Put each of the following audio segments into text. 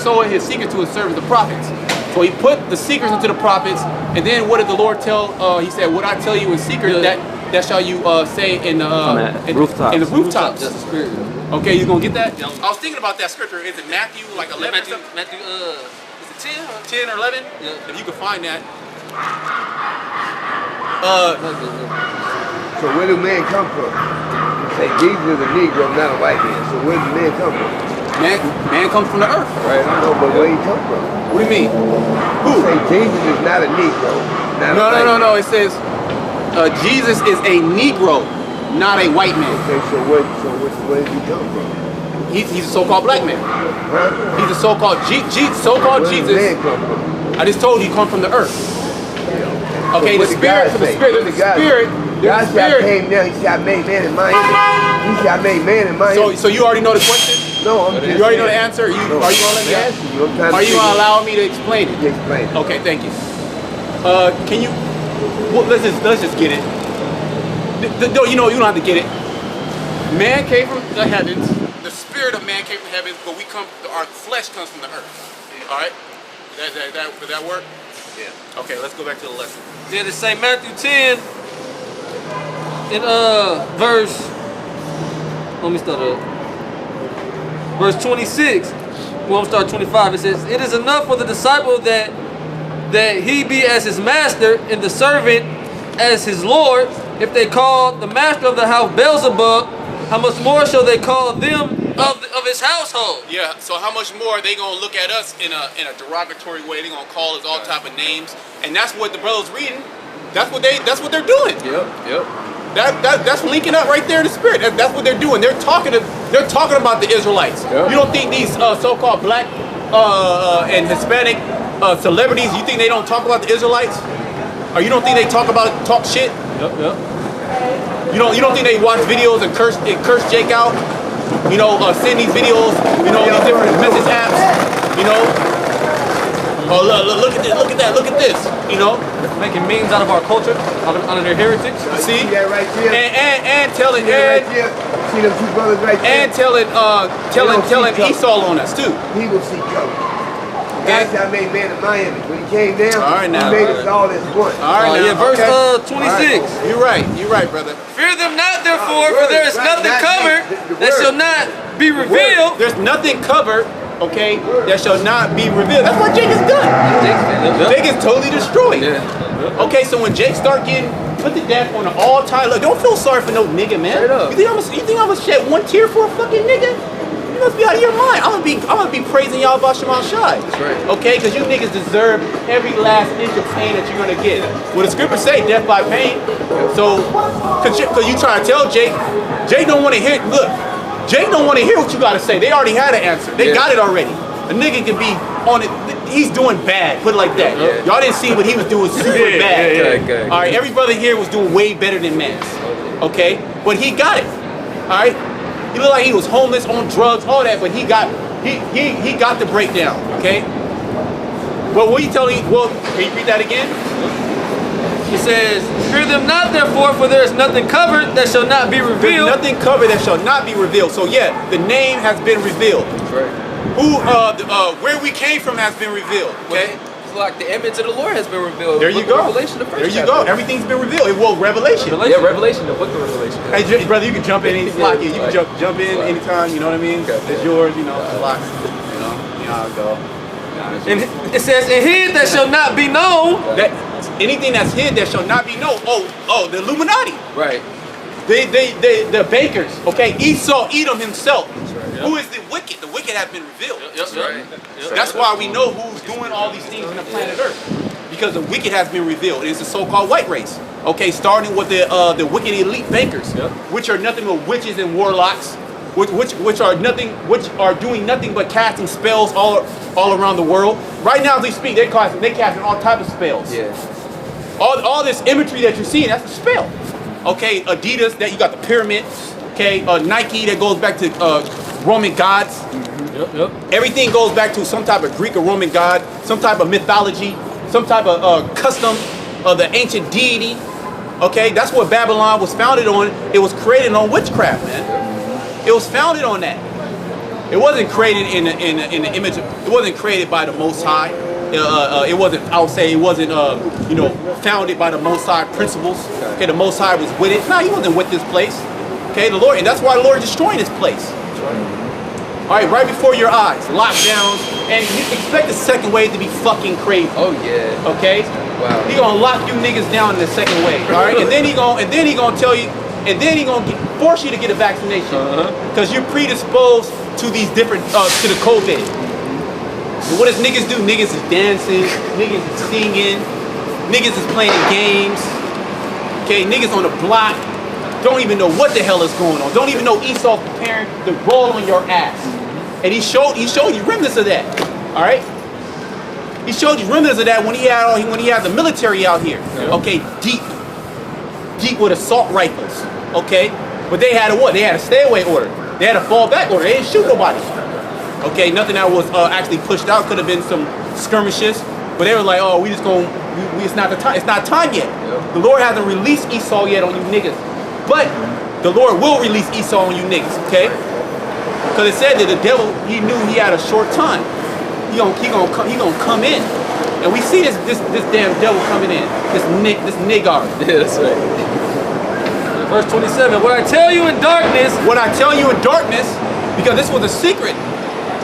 sow his secrets to his servants, the prophets. So he put the secrets into the prophets, and then what did the Lord tell? He said, "What I tell you in secret, that shall you say in the rooftops." In the rooftops. That's the spirit. Okay, you gonna get that? I was thinking about that scripture. Is it Matthew like 11? Matthew, is it 10 or 11? Yeah. If you can find that. So where do men come from? You say Jesus is a Negro, not a white man. So where do men come from? Man comes from the earth. Right, I know, but where he come from? What do you mean? Who? You say Jesus is not a Negro, not a white man. No. It says Jesus is a Negro, not a white man. Okay, so where does he come from? He's a so-called black man. Huh? He's a so-called so-called Jesus. Where does man come from? I just told you he come from the earth. Okay, so the spirit, God said I came down, he said I made man in my image. He said I made man in my image. So you already know the question? No, I'm just You already know the answer? Are you gonna let me answer you? Are you gonna allow me to explain it? Explain it. Okay, thank you. Can you let's just get it. No, you don't have to get it. Man came from the heavens, the spirit of man came from heaven, but our flesh comes from the earth. Alright? Does that work? Yeah. Okay, let's go back to the lesson. Yeah, the same Matthew 10 in verse, let me start up. Verse 26. Well, I'm start 25. It says, "It is enough for the disciple that he be as his master, and the servant as his Lord. If they call the master of the house Beelzebub, how much more shall they call them of his household?" Yeah, so how much more are they gonna look at us in a derogatory way? They're gonna call us all type of names. And that's what the brother's reading. That's what they're doing. Yep. That's linking up right there in the spirit. That's what they're doing. They're talking about the Israelites. Yep. You don't think these so-called black and Hispanic celebrities, you think they don't talk about the Israelites? Or you don't think they talk shit? Yep. You don't think they watch videos and curse Jake out? Send these videos, these different message apps, Oh, look at this, Making memes out of our culture, out of their heritage. See? that right there? And telling See them two brothers right there? and telling Esau on us too. He will see color. Okay. God said I made man in my image. When he came down, All right, now. he made us all as one. All right, now. Yeah, verse Okay. 26. All right. You're right, brother. "Fear them not, therefore, for there is nothing covered that shall not be revealed." There's nothing covered, okay, that shall not be revealed. That's what Jake has done. Jake is totally destroyed. Yeah. Okay, so when Jake start getting put to death on an all-time look, don't feel sorry for no nigga, man. Straight up. You think I'm gonna shed one tear for a fucking nigga? You must be out of your mind. I'm gonna be praising y'all about Shema Shai. That's right. Okay, because you niggas deserve every last inch of pain that you're gonna get. Well, the scriptures say death by pain. So, cause you trying to tell Jake don't want to hear. Look, Jake don't want to hear what you gotta say. They already had an answer. They got it already. A nigga can be on it. He's doing bad. Put it like that. Yeah. Y'all didn't see what he was doing. Super bad. Okay. All right, every brother here was doing way better than Mans. Okay, but he got it. All right, he looked like he was homeless, on drugs, all that, but he got the breakdown. Okay. Well, what are you telling? Well, can you read that again? He says, "Fear them not, therefore, for there is nothing covered that shall not be revealed." There's nothing covered that shall not be revealed. So yeah, the name has been revealed. That's right. Where we came from has been revealed. Okay. It's like the image of the Lord has been revealed. There you go. Revelation, the first There you chapter. go. Everything's been revealed. Well, Revelation. Yeah, Revelation, the book of Revelation. Hey, brother, you can jump in any slot. You can jump in anytime. You know what I mean? Okay. It's yours. Slot. You know how it go. And it says, "And hid that shall not be known." That anything that's hid that shall not be known. Oh, the Illuminati. Right. The bakers. Okay, Esau, Edom himself. That's right, yep. Who is the wicked? The wicked have been revealed. That's right. That's why we know who's doing all these things on the planet Earth, because the wicked has been revealed. It's the so-called white race. Okay, starting with the wicked elite bankers, which are nothing but witches and warlocks, which are doing nothing but casting spells all around the world. Right now, as we speak, they're casting all types of spells. Yeah. All this imagery that you're seeing, that's a spell. Okay, Adidas, that you got the pyramids. Okay, Nike, that goes back to Roman gods. Yep. Everything goes back to some type of Greek or Roman god, some type of mythology, some type of custom of the ancient deity. Okay, that's what Babylon was founded on. It was created on witchcraft, man. It was founded on that. It wasn't created in the image. It wasn't created by the Most High. It wasn't. I would say it wasn't. You know, founded by the Most High principles. Okay, the Most High was with it. No, he wasn't with this place. Okay, the Lord, and that's why the Lord is destroying this place. All right, before your eyes, lockdowns, and you expect the second wave to be fucking crazy. Oh yeah. Okay. Wow. He gonna lock you niggas down in the second wave. All right, and then he gonna tell you, and then he gonna force you to get a vaccination because you're predisposed to these different to the COVID. And what does niggas do? Niggas is dancing, niggas is singing, niggas is playing games. Okay, niggas on the block don't even know what the hell is going on. Don't even know Esau's preparing to roll on your ass. And he showed you remnants of that. All right. He showed you remnants of that when he had the military out here. Okay, deep with assault rifles. Okay, but they had a what? They had a stay away order. They had a fall back order. They didn't shoot nobody. Okay, nothing that was actually pushed out. Could have been some skirmishes, but they were like, oh, it's not the time. It's not time yet. The Lord hasn't released Esau yet on you niggas, but the Lord will release Esau on you niggas. Okay, because it said that the devil, he knew he had a short time. He gonna come in, and we see this damn devil coming in. This niggar. Yeah, that's right. Verse 27. What I tell you in darkness. What I tell you in darkness, because this was a secret.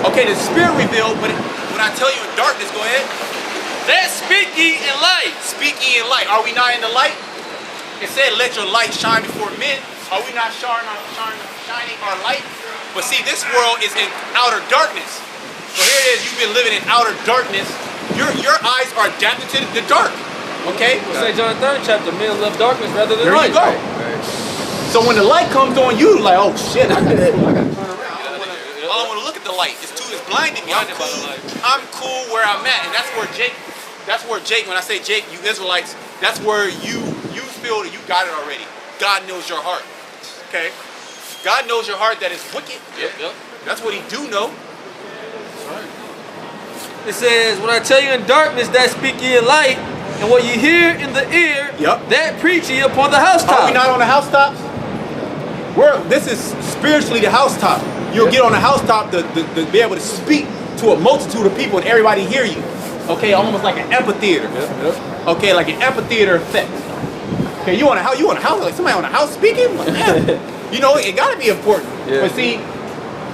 Okay, the Spirit revealed, but what I tell you in darkness, go ahead. That speak ye in light. Speak ye in light. Are we not in the light? It said, let your light shine before men. Are we not shining our light? But see, this world is in outer darkness. So here it is, you've been living in outer darkness. Your eyes are adapted to the dark. Okay? We'll say John 3rd chapter, men love darkness rather than light. There you go. So when the light comes on you, like, oh shit, I gotta turn around. I don't want to look at the light. It's blinding me. I'm cool where I'm at, and that's where Jake, when I say Jake, you Israelites, that's where you feel that you got it already. God knows your heart. Okay? God knows your heart that is wicked. Yep. That's what he do know. It says, what I tell you in darkness, that speak ye in light, and what you hear in the ear, that preach ye upon the housetop. Are we not on the housetops? This is spiritually the housetop. You'll get on the housetop to be able to speak to a multitude of people and everybody hear you. Okay, almost like an amphitheater. Okay, like an amphitheater effect. Okay, you on a house, like somebody on a house speaking? Like, yeah. You know, it gotta be important. But see,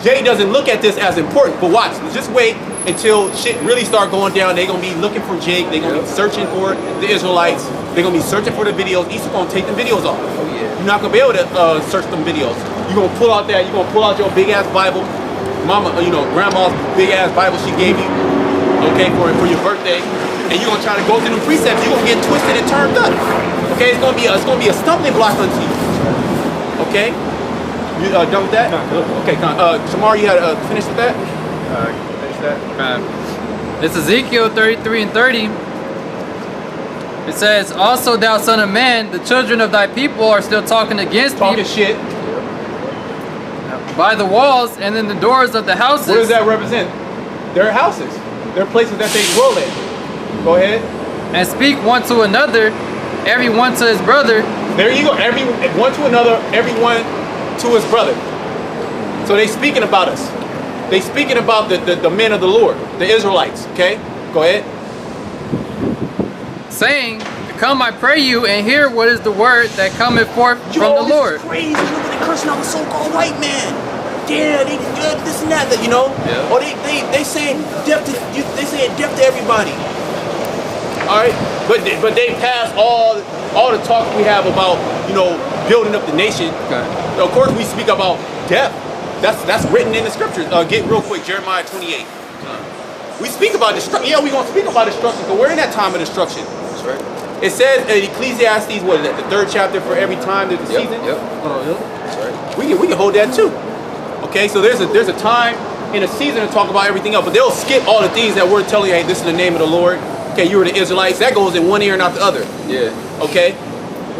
Jay doesn't look at this as important. But watch, just wait until shit really start going down. They're gonna be looking for Jake. They're gonna be searching for the Israelites. They're gonna be searching for the videos. Easter's gonna take the videos off. You're not gonna be able to search them videos. You're gonna pull out your big ass Bible, mama, grandma's big ass Bible she gave you, okay, for your birthday, and you're gonna try to go through the precepts. You're gonna get twisted and turned up. Okay, it's gonna be a stumbling block unto you. Okay, you done with that? Okay, Shamar, you had finished with that? Finish that. It's Ezekiel 33 and 30. It says, also thou son of man, the children of thy people are still talking against Talking me shit. by the walls and in the doors of the houses. What does that represent? Their houses. Their places that they dwell in. Go ahead. And speak one to another, every one to his brother. There you go. One to another, everyone to his brother. So they speaking about us. They speaking about the men of the Lord, the Israelites. Okay? Go ahead. Saying, come I pray you and hear what is the word that cometh forth from the Lord. This is crazy. Look at they cursing out the so-called white man. Yeah, they this and that, you know? Yeah. Or they saying death to everybody. Alright? But they pass all the talk we have about, building up the nation. Okay. Of course we speak about death. That's written in the scriptures. Get real quick, Jeremiah 28. We speak about destruction. Yeah, we're going to speak about destruction, but we're in that time of destruction. That's right. It says in Ecclesiastes, what is that, the 3rd chapter, for every time there's a season? Yep. That's right. We can hold that too. Okay, so there's a time in a season to talk about everything else, but they'll skip all the things that we're telling you, hey, this is the name of the Lord. Okay, you were the Israelites. That goes in one ear and not the other. Yeah. Okay?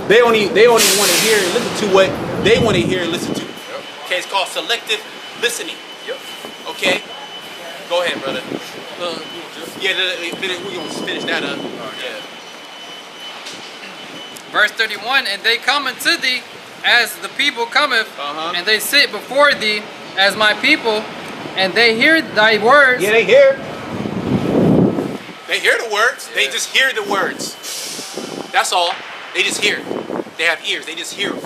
They only want to hear and listen to what they want to hear and listen to. Yep. Okay, it's called selective listening. Yep. Okay? Go ahead, brother. Yeah, we're going to finish that up. Yeah. Verse 31, and they come unto thee as the people cometh, and they sit before thee as my people, and they hear thy words. Yeah, they hear. They hear the words. They just hear the words. That's all. They just hear. They have ears. They just hear them.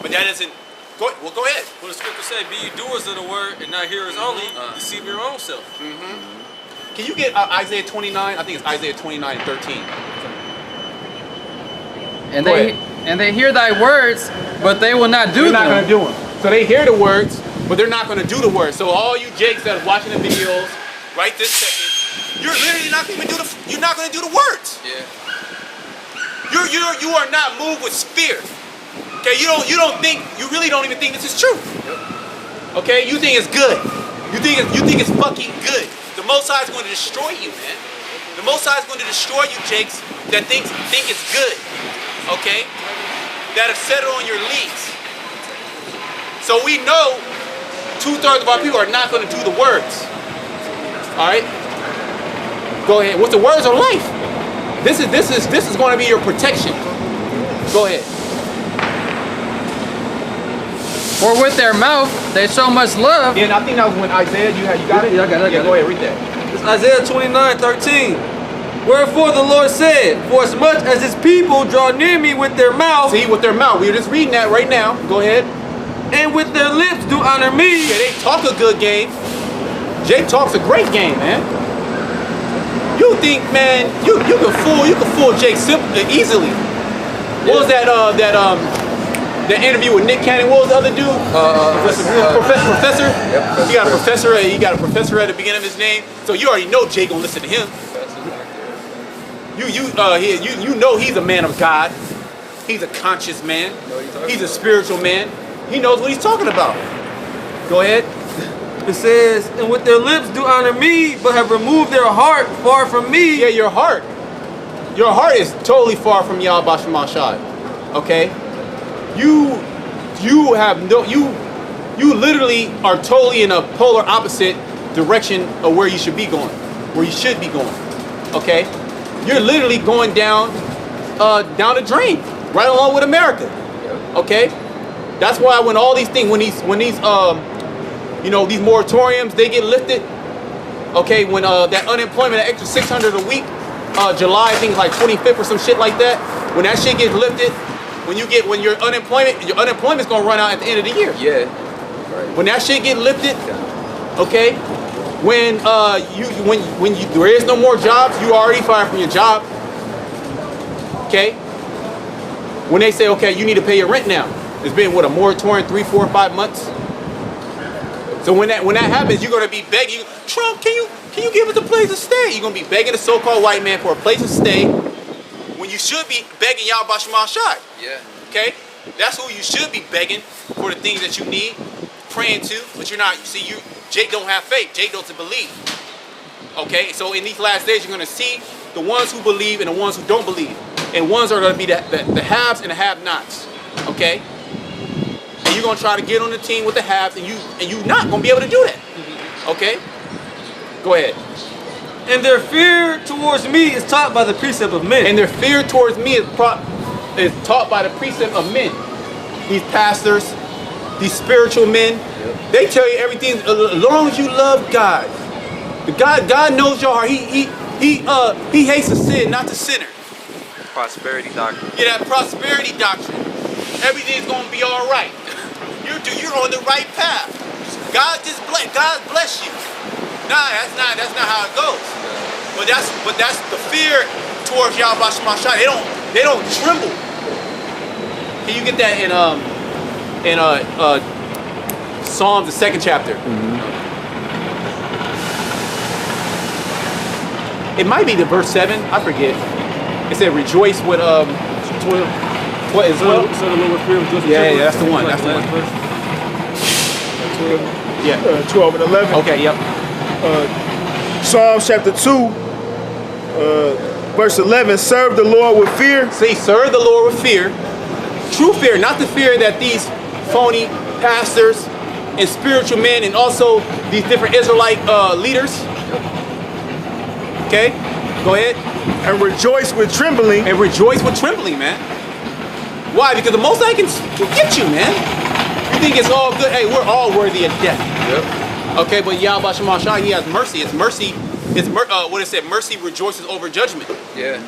But that doesn't. Go ahead. Well, the scripture say, "Be ye doers of the word, and not hearers only, deceive your own self." Can you get Isaiah 29? I think it's Isaiah 29 and 13. And Go they hear thy words, but they will not do They're them. not going to do them. So they hear the words, but they're not going to do the words. So all you Jakes that are watching the videos right this second, you're literally not going to do the. You're not going to do the words. Yeah. You are not moved with fear. Okay, you really don't even think this is true. Okay, you think it's good. You think it's fucking good. The Most High is going to destroy you, man. The Most High is going to destroy you, Jakes, that think it's good. Okay, that have settled on your leads. So we know 2/3 of our people are not going to do the words. All right, go ahead. What's the words of life? This is going to be your protection. Go ahead. For with their mouth they show much love. And I think that was when Isaiah, you got it? Yeah, I got it. Go ahead, read that. It's Isaiah 29:13. Wherefore the Lord said, "For as much as his people draw near me with their mouth," See, with their mouth. We were just reading that right now. Go ahead. "and with their lips do honor me." Yeah, they talk a good game. Jake talks a great game, man. You think, man, you can fool Jake easily. What was that interview with Nick Cannon? What was the other dude? Professor. Yep, He got a professor. He got a professor at the beginning of his name. So you already know Jake gonna listen to him. You know he's a man of God. He's a conscious man. He's a spiritual man. He knows what he's talking about. Go ahead. It says, "and with their lips do honor me, but have removed their heart far from me." Yeah, your heart is totally far from Yahweh Shemashai. Okay? You literally are totally in a polar opposite direction of where you should be going. Where you should be going. Okay? You're literally going down the drain, right along with America. Okay? That's why when all these things, when these these moratoriums, they get lifted. Okay, when that unemployment, that extra 600 a week, July, I think it's like 25th or some shit like that. When that shit gets lifted, when your unemployment's gonna run out at the end of the year. Yeah. Right. When that shit get lifted, okay, when there is no more jobs, you already fired from your job. Okay. When they say, okay, you need to pay your rent now. It's been a moratorium 3, 4, 5 months. So when that happens, you're gonna be begging Trump, can you give us a place to stay? You're gonna be begging the so-called white man for a place to stay when you should be begging Yahweh Shemashai. Yeah. Okay? That's who you should be begging for the things that you need, praying to, but you're not. Jake don't have faith. Jake doesn't believe. Okay? So in these last days, you're gonna see the ones who believe and the ones who don't believe. And ones are gonna be the haves and the have-nots. Okay? And you're gonna try to get on the team with the haves, and you're not gonna be able to do that. Okay? Go ahead. "And their fear towards me is taught by the precept of men." And their fear towards me is taught by the precept of men. These pastors, these spiritual men, they tell you everything as long as you love God. God knows your heart. He hates the sin, not the sinner. Prosperity doctrine. Yeah, that prosperity doctrine. Everything's gonna be all right. You're on the right path. God bless you. Nah, that's not how it goes. But that's the fear towards Yahweh Shemashai. They don't tremble. Can you get that in Psalms, the 2nd chapter? It might be the verse 7. I forget. It said, "Rejoice with 12." What is 12? So the Lord fear was just Yeah, that's the one. That's the one. 12, Yeah. 12 and 11. Okay. Yep. Psalms chapter 2, verse 11. Serve the Lord with fear. See, serve the Lord with fear. True fear, not the fear that these phony pastors and spiritual men and also these different Israelite leaders. Okay, go ahead. And rejoice with trembling. And rejoice with trembling, man. Why? Because the Most High can get you, man. You think it's all good? Hey, we're all worthy of death. Yep. Okay, but Yahweh Shema Shai, he has mercy. It's mercy. What it said, mercy rejoices over judgment. Yeah.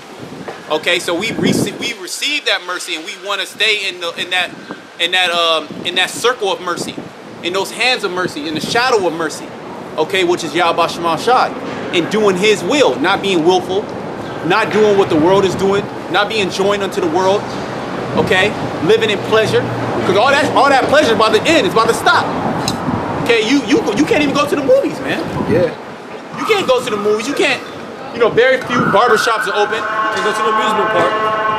Okay, so we receive that mercy, and we want to stay in that circle of mercy, in those hands of mercy, in the shadow of mercy. Okay, which is Yahweh Shema Shai, and doing His will, not being willful, not doing what the world is doing, not being joined unto the world. Okay, living in pleasure, because all that pleasure by the end is about to stop. Okay, you can't even go to the movies, man. Yeah. You can't go to the movies. You can't. You know, very few barbershops are open. Can't go to the amusement park.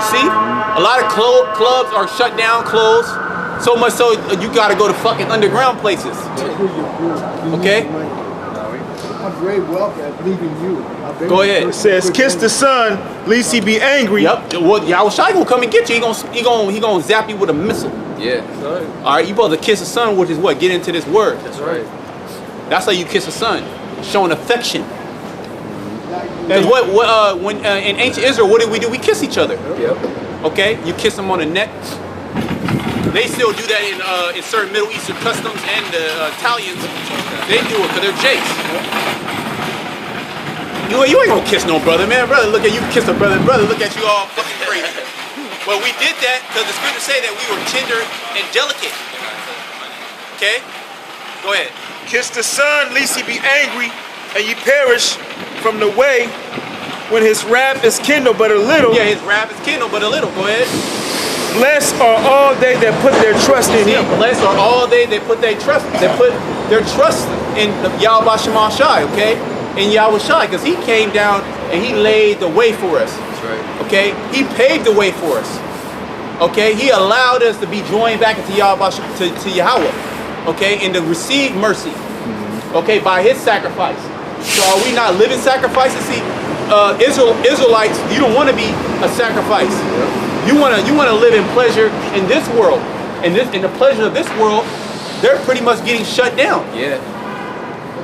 See, a lot of clubs are shut down, closed. So much so you gotta go to fucking underground places. Okay. I'm very wealthy. I believe in you. Go ahead. It says, kiss the son, lest he be angry. Yep. Well, Yahweh Shai gonna come and get you. He gonna zap you with a missile. Yeah. All right. You supposed to kiss the son, which is what? Get into this word. That's right. That's how you kiss a son, showing affection. Because when in ancient Israel, what did we do? We kiss each other. Yep. Okay. You kiss them on the neck. They still do that in certain Middle Eastern customs, and the Italians, they do it because they're jakes. You ain't gonna kiss no brother, man. Brother, look at you kiss a brother. Brother, look at you all fucking crazy. But we did that because the scriptures say that we were tender and delicate. Okay? Go ahead. Kiss the son, lest he be angry, and ye perish from the way when his wrath is kindled but a little. Yeah, his wrath is kindled but a little. Go ahead. Blessed are all they that put their trust in him. Blessed are all they that put their trust. They put their trust in Yahweh Shema Shai, okay? In Yahweh Shai, because he came down and he laid the way for us. That's right. Okay? He paved the way for us. Okay? He allowed us to be joined back into Yahweh, to Yahweh. Okay? And to receive mercy. Okay? By his sacrifice. So are we not living sacrifices? See, Israelites, you don't want to be a sacrifice. You want to live in pleasure in this world. In the pleasure of this world, they're pretty much getting shut down. Yeah.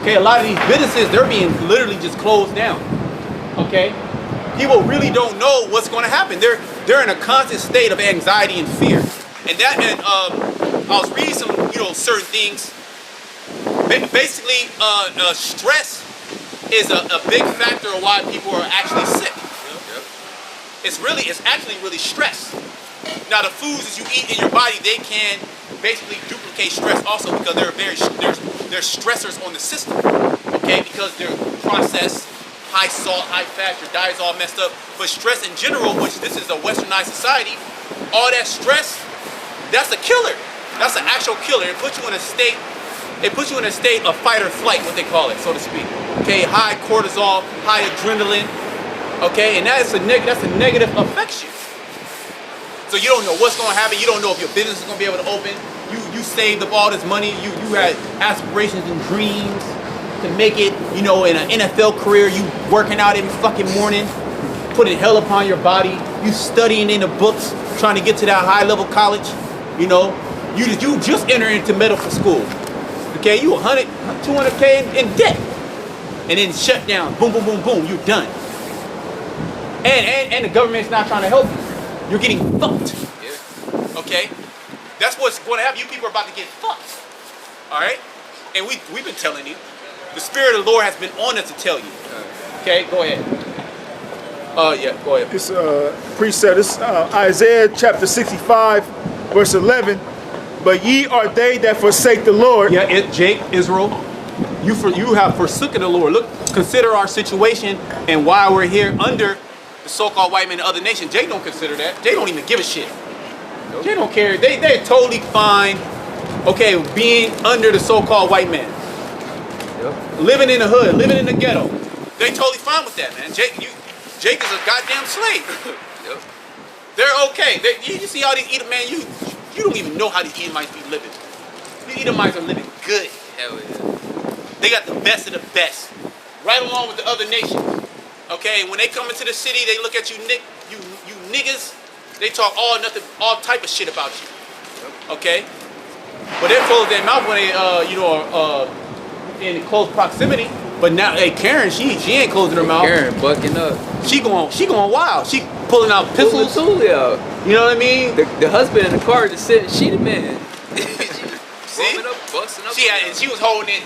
Okay, a lot of these businesses, they're being literally just closed down. Okay? People really don't know what's going to happen. They're in a constant state of anxiety and fear. And I was reading some, certain things. Basically, stress is a big factor of why people are actually sick. It's actually really stress. Now the foods that you eat in your body, they can basically duplicate stress also, because they're stressors on the system. Okay, because they're processed, high salt, high fat, your diet's all messed up. But stress in general, which this is a westernized society, all that stress, that's a killer. That's an actual killer. It puts you in a state of fight or flight, what they call it, so to speak. Okay, high cortisol, high adrenaline. Okay, and that's a negative affection. So you don't know what's going to happen. You don't know if your business is going to be able to open. You saved up all this money. You had aspirations and dreams to make it, in an NFL career. You working out every fucking morning, putting hell upon your body. You studying in the books, trying to get to that high level college. You just entered into medical school. Okay, you 100, 200K in debt, and then shut down. Boom, boom, boom, boom. You're done. And the government's not trying to help you. You're getting fucked. Yeah. Okay? That's what's going to happen. You people are about to get fucked. Alright? And we've been telling you. The Spirit of the Lord has been on us to tell you. Okay, go ahead. Yeah, go ahead. This precept, this Isaiah chapter 65, verse 11. But ye are they that forsake the Lord. Yeah, Jake, Israel. You have forsaken the Lord. Look, consider our situation and why we're here under the so-called white man and other nations. Jay don't consider that. They don't even give a shit. Nope. They don't care. They're totally fine, okay, being under the so-called white man. Yep. Living in the hood, living in the ghetto. They totally fine with that, man. Jake is a goddamn slave. Yep. They're okay. You see all these Edomites, man, you don't even know how these Edomites be living. These Edomites are living good. Hell yeah. They got the best of the best. Right along with the other nations. Okay, when they come into the city, they look at you niggas. They talk all type of shit about you. Okay, but they close their mouth when they are in close proximity. But now, hey, Karen, she ain't closing her mouth. Karen bucking up. She going wild. She pulling out pistols. Totally out. You know what I mean? The husband in the car just said, "She the man." See? Up, busting up. She was holding it.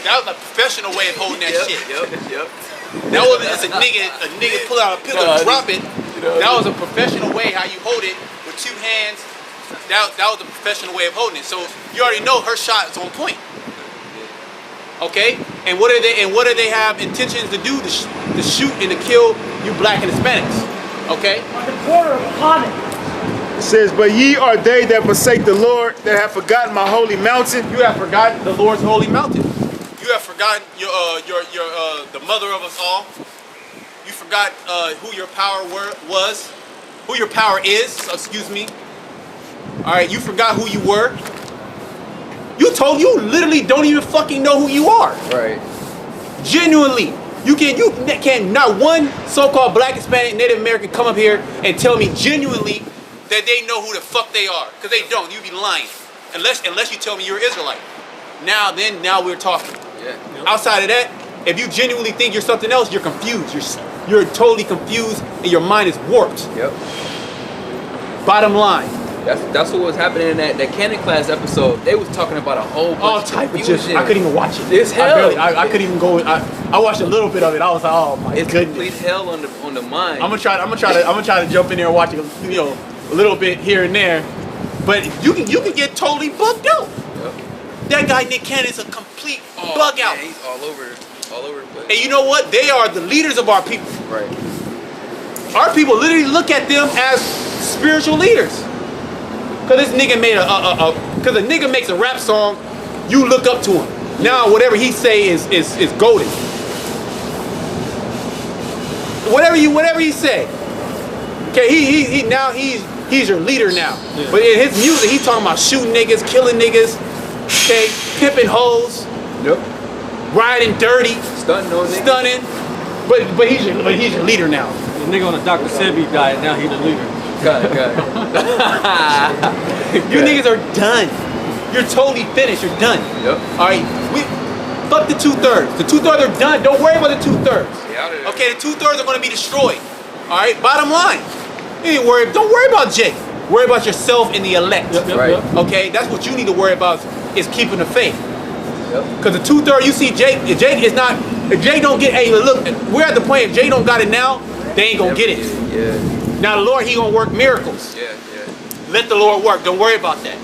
That was a professional way of holding that shit. Yep. That wasn't just a nigga pull out a pillow and drop it. That was a professional way how you hold it with two hands. That was a professional way of holding it. So you already know her shot is on point. Okay? And what do they have intentions to do? To shoot and to kill you black and Hispanics. Okay? On the corner of Common. It says, but ye are they that forsake the Lord, that have forgotten my holy mountain. You have forgotten the Lord's holy mountain. You have forgotten the mother of us all. You forgot who your power was, who your power is. Excuse me. All right, you forgot who you were. You literally don't even fucking know who you are. Right. Genuinely, you can not one so-called black, Hispanic, Native American come up here and tell me genuinely that they know who the fuck they are, because they don't. You'd be lying, unless you tell me you're an Israelite. Now we're talking. Yeah. Outside of that, if you genuinely think you're something else, you're confused. You're totally confused, and your mind is warped. Yep. Bottom line. That's what was happening in that canon class episode. They was talking about a whole bunch All type of confusion. I couldn't even watch it. It's hell. I couldn't even go. I watched a little bit of it. I was like, oh my It's goodness. complete hell on the mind. I'm gonna try to jump in there and watch it, a little bit here and there. But you can get totally bugged out. Yep. That guy Nick Cannon's a complete bug out. Man, he's all over the place. And you know what? They are the leaders of our people. Right. Our people literally look at them as spiritual leaders. Cause this nigga cause a nigga makes a rap song, you look up to him. Now whatever he say is golden. Whatever he say. Okay, he's your leader now. Yeah. But in his music, he's talking about shooting niggas, killing niggas, okay, pimping hoes, Yep. riding dirty, Stunting on niggas. stunning. But he's your leader now. The nigga on the Dr. Sebi diet, now he the leader. God. You niggas are done. You're totally finished. You're done. Yep. All right. Fuck the 2/3. The 2/3 are done. Don't worry about the 2/3. Yeah, Okay. The 2/3 are going to be destroyed. All right. Bottom line. Don't worry about Jake. Worry about yourself and the elect. Right. Okay. That's what you need to worry about is keeping the faith. Yep. Because the 2/3 you see Jake. If Jake don't get. Hey, look. We're at the point. If Jake don't got it now, they ain't gonna get it. Yeah. Now the Lord, he gonna work miracles. Yeah. Let the Lord work. Don't worry about that.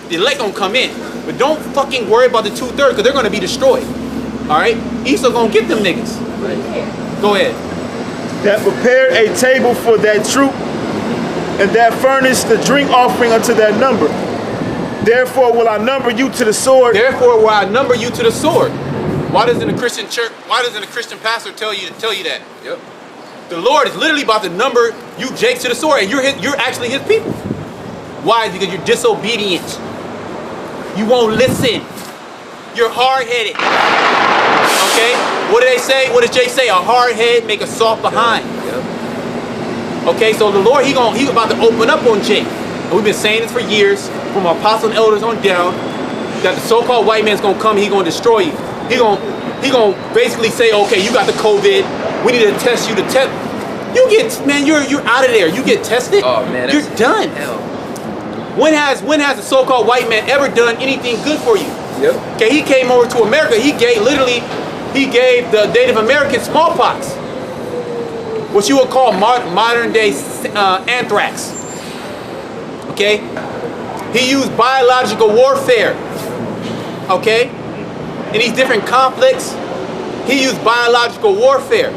The elect gonna come in. But don't fucking worry about the 2/3 because they're gonna be destroyed. Alright? Esau gonna get them niggas. Right. Go ahead. That prepared a table for that troop, and that furnished the drink offering unto that number. Therefore will I number you to the sword. Therefore will I number you to the sword. Why doesn't a Christian church, why doesn't a Christian pastor tell you that? Yep. The Lord is literally about to number you, Jake, to the sword, and you're actually his people. Why? Because you're disobedient. You won't listen. You're hard-headed. Okay? What do they say? What does Jake say? A hard head make a soft behind. Yep. Okay, so the Lord, he about to open up on Jake. And we've been saying this for years, from our apostles and elders on down, that the so-called white man's gonna come, he gonna destroy you. He gonna basically say, okay, you got the COVID, we need to test you to test. You're out of there. You get tested, Oh man, you're done. Hell. When has the so-called white man ever done anything good for you? Yep. Okay, he came over to America, he gave the Native Americans smallpox. What you would call modern day anthrax. Okay? He used biological warfare. Okay? In these different conflicts, he used biological warfare.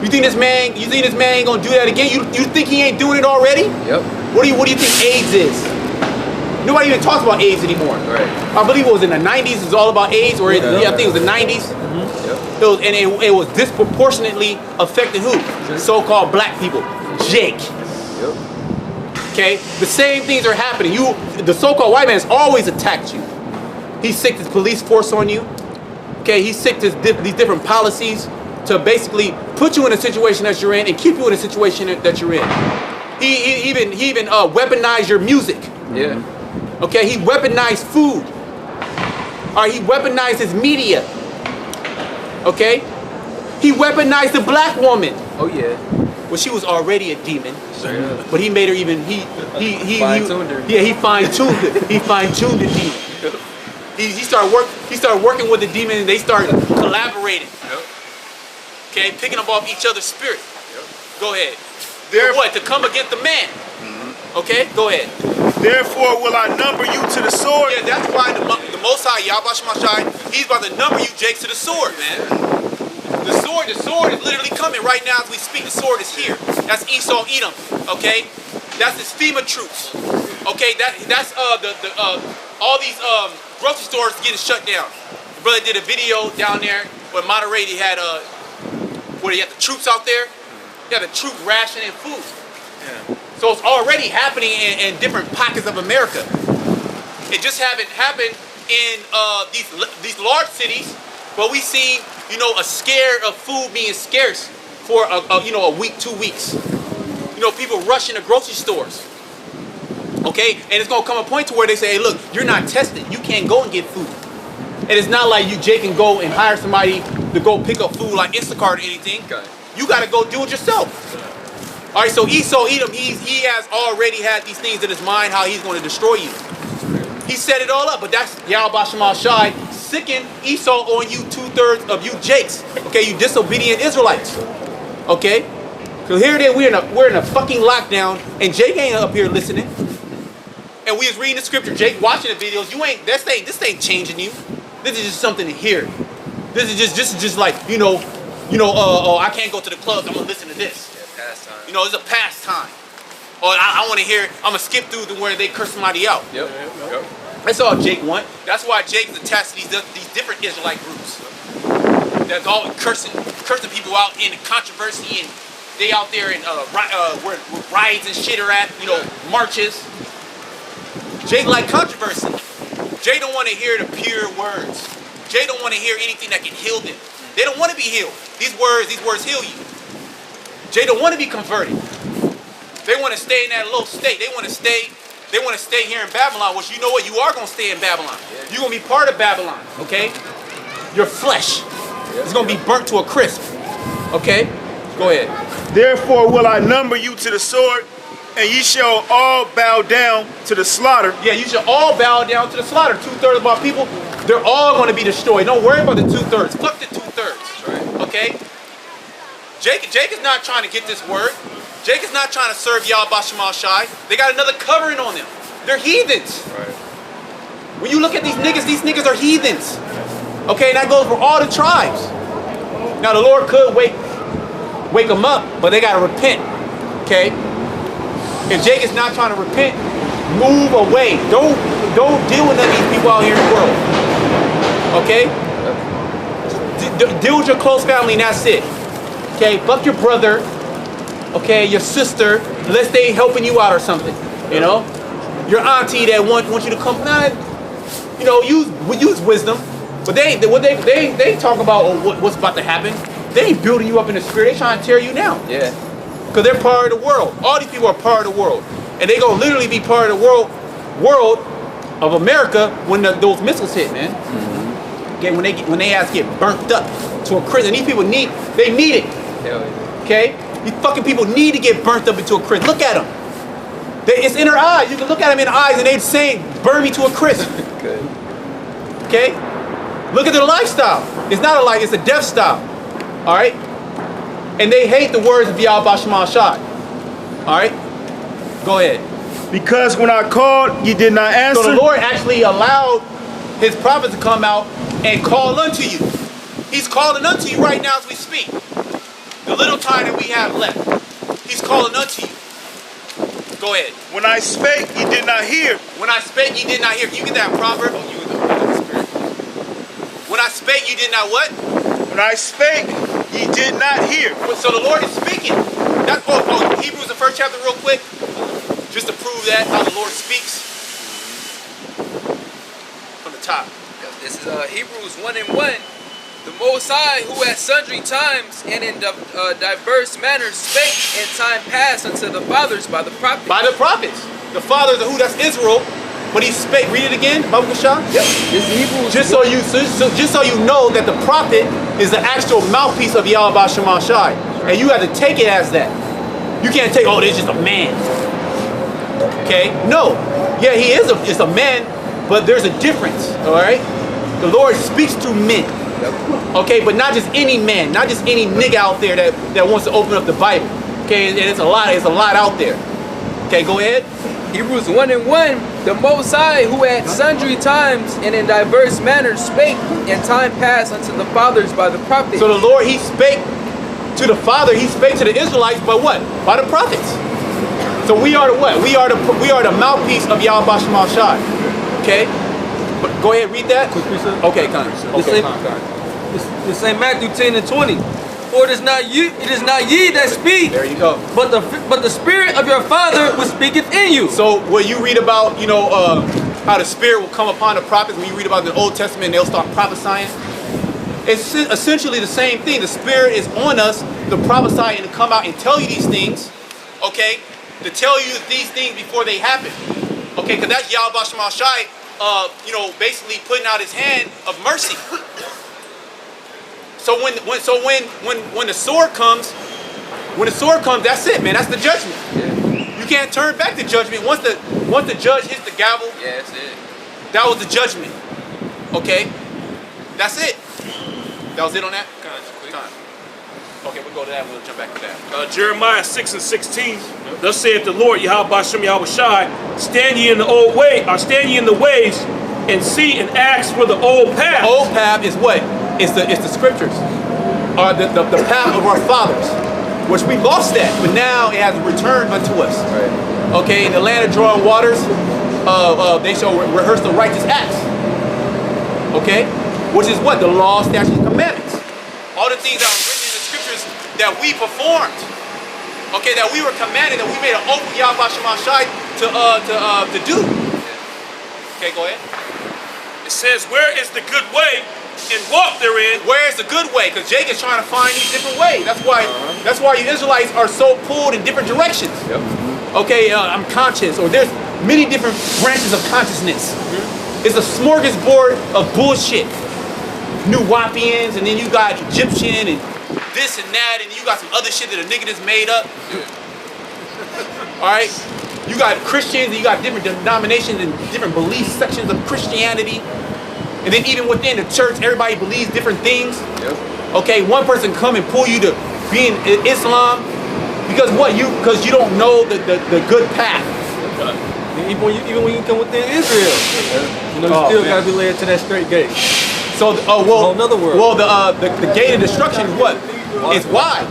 You think this man ain't gonna do that again? You think he ain't doing it already? Yep. What do you think AIDS is? Nobody even talks about AIDS anymore. Right. I believe it was in the 90s, it was all about AIDS, or I think it was the 90s. Yep. It was disproportionately affecting who? So-called black people. Jake. Yep. Okay? The same things are happening. The so-called white man has always attacked you. He sicked his police force on you. Okay? He sicked these different policies to basically put you in a situation that you're in and keep you in a situation that you're in. He even weaponized your music. Yeah. Okay? He weaponized food. Or he weaponized his media. Okay? He weaponized the black woman. Oh yeah. Well, she was already a demon, but he made her even. He Fine-tuned her. Yeah, he fine-tuned it. He fine-tuned the demon. He started working with the demon, and they started collaborating. Okay, picking up off each other's spirit. Go ahead. What? To come against the man. Okay, go ahead. Therefore will I number you to the sword. Yeah, that's why the Most High, Yahweh Shemashai, he's about to number you, Jake, to the sword, man. The sword is literally coming right now as we speak. The sword is here. That's Esau Edom, okay? That's his FEMA troops. Okay, that's all these grocery stores getting shut down. The brother did a video down there where Monterey he had where he had the troops out there. He had the troops rationing food. Yeah. So it's already happening in different pockets of America. It just haven't happened in these large cities, but we see, you know, a scare of food being scarce for a week, 2 weeks. You know, people rushing to grocery stores. Okay, and it's gonna come a point to where they say, hey, look, you're not tested. You can't go and get food. And it's not like you, Jake, can go and hire somebody to go pick up food like Instacart or anything. Okay. You gotta go do it yourself. All right, so Esau Edom, he has already had these things in his mind how he's going to destroy you. He set it all up, but that's Yahweh Shemashai sicking Esau on you, 2/3 of you Jakes. Okay, you disobedient Israelites. Okay, so here it is, we're in a fucking lockdown, and Jake ain't up here listening. And we was reading the scripture, Jake watching the videos. This ain't changing you. This is just something to hear. This is just like I can't go to the clubs. I'm gonna listen to this. Pastime. You know, it's a pastime. Or I want to hear. I'm gonna skip through to where they curse somebody out. Yep. That's all Jake want. That's why Jake is attached to these different Israelite groups. That's all cursing people out in controversy, and they out there in where riots and shit are at. You know, marches. Jake like controversy. Jay don't want to hear the pure words. Jay don't want to hear anything that can heal them. They don't want to be healed. These words heal you. Jay don't want to be converted. They want to stay in that low state. They want to stay here in Babylon, which you know what? You are going to stay in Babylon. You're going to be part of Babylon, okay? Your flesh is going to be burnt to a crisp, okay? Go ahead. Therefore will I number you to the sword, and ye shall all bow down to the slaughter. Yeah, you shall all bow down to the slaughter. 2/3 of our people, they're all going to be destroyed. Don't worry about the 2/3. Fuck the 2/3, okay? Jake is not trying to get this word. Jake is not trying to serve Yahweh Shemashai. They got another covering on them. They're heathens. Right. When you look at these niggas are heathens. Okay, and that goes for all the tribes. Now the Lord could wake them up, but they got to repent. Okay? If Jake is not trying to repent, move away. Don't deal with none of these people out here in the world. Okay? Deal with your close family and that's it. Okay, fuck your brother, okay, your sister, unless they helping you out or something, you know? Your auntie that want you to come, you know, use wisdom, but they talk about what's about to happen. They ain't building you up in the spirit, they trying to tear you down. Yeah. Because they're part of the world. All these people are part of the world. And they gonna literally be part of the world of America when those missiles hit, man. Okay, when they ass get burnt up to a crisp, and these people need it. Okay, these fucking people need to get burnt up into a crisp. Look at them. It's in their eyes. You can look at them in the eyes, and they're saying, "Burn me to a crisp." Good. Okay, look at their lifestyle. It's not a life; it's a death style. All right, and they hate the words of Yahweh Shemashai. All right, go ahead. Because when I called, you did not answer. So the Lord actually allowed His prophets to come out and call unto you. He's calling unto you right now as we speak. The little time that we have left, He's calling unto you. Go ahead. When I spake, ye did not hear. When I spake, ye did not hear. Can you get that proverb? Oh, you the Holy Spirit. When I spake, you did not what? When I spake, ye did not hear. So the Lord is speaking. Hebrews, the 1st chapter, real quick, just to prove that how the Lord speaks. From the top. This is Hebrews 1:1. The Most High, who at sundry times and in diverse manners spake in time past unto the fathers by the prophets. By the prophets. The fathers of who? That's Israel. But He spake. Read it again, Baba Kashan. Yep. This is Hebrews. Just so you know that the prophet is the actual mouthpiece of Yahweh Shemashai, and you have to take it as that. You can't take, oh, this is just a man. Okay? No. Yeah, he is. It's a man, But there's a difference, all right? The Lord speaks to men, okay? But not just any man, not just any nigga out there that wants to open up the Bible, okay? And it's a lot out there. Okay, go ahead. Hebrews 1:1, the Most High, who at sundry times and in diverse manners spake in time past unto the fathers by the prophets. So the Lord, he spake to the Father, he spake to the Israelites, by what? By the prophets. So we are the what? We are the mouthpiece of Yahweh Shema Shai. Okay? But go ahead, read that. Quick precept. Okay, come. Okay, come. This ain't Matthew 10:20. For it is not ye that speak, There you go. but the Spirit of your Father which speaketh in you. So when you read about, you know, how the Spirit will come upon the prophets, when you read about the Old Testament, they'll start prophesying. It's essentially the same thing. The Spirit is on us to prophesy and to come out and tell you these things, okay? To tell you these things before they happen, okay? Because that's Yahweh Shema Shai, you know, basically putting out his hand of mercy. So when the sword comes, that's it, man. That's the judgment. Yeah. You can't turn back the judgment. Once the judge hits the gavel, Yeah, that's it. that was the judgment. Okay, that's it. That was it on that. Time. Okay, we'll go to that. We'll jump back to that. Jeremiah 6:16. Thus saith the Lord, Yahweh Shem Yahweh Shai, stand ye in the old way, or stand ye in the ways, and see and ask for the old path. The old path is what? It's the scriptures, or the path of our fathers, which we lost that, but now it has returned unto us. Right. Okay, in the land of drawing waters, they shall rehearse the righteous acts. Okay, which is what? The law, statutes, and commandments. All the things that are written in the scriptures that we performed. Okay, that we were commanded, that we made an oath with Yahweh Shema Shai to do. Okay, go ahead. It says, where is the good way, and walk therein. Where is the good way? Because Jake is trying to find these different ways. That's why you Israelites are so pulled in different directions. Yep. Okay, I'm conscious, or there's many different branches of consciousness. It's a smorgasbord of bullshit. New Wapians, and then you got Egyptian, and this and that, and you got some other shit that a nigga just made up. All right, you got Christians, and you got different denominations and different belief sections of Christianity. And then even within the church, everybody believes different things. Yep. Okay, one person come and pull you to being Islam because what? Because you don't know the good path. Even when you come within Israel, you know, you still gotta be led to that straight gate. So, another word. Well, the gate of destruction is what? It's wide.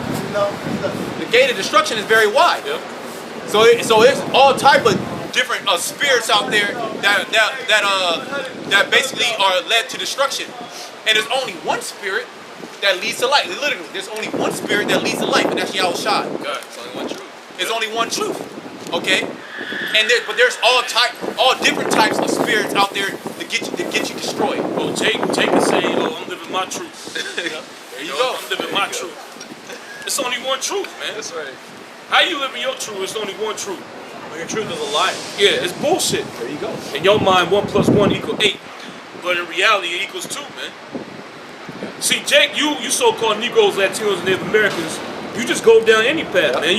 The gate of destruction is very wide. Yep. So there's all type of different spirits out there that basically are led to destruction, and there's only one spirit that leads to life. Literally, there's only one spirit that leads to life, and that's Yahweh Shai. God. It's only one truth. There's only one truth. Okay, but there's all different types of spirits out there to get you destroyed. Oh, Jake is saying, oh, I'm living my truth. There you go. I'm living my truth. It's only one truth, man. That's right. How you living your truth? It's only one truth. Well, your truth is a lie. Yeah, it's bullshit. There you go. In your mind, 1 + 1 = 8. But in reality, it equals 2, man. See, Jake, you so-called Negroes, Latinos, and Native Americans, you just go down any path, man.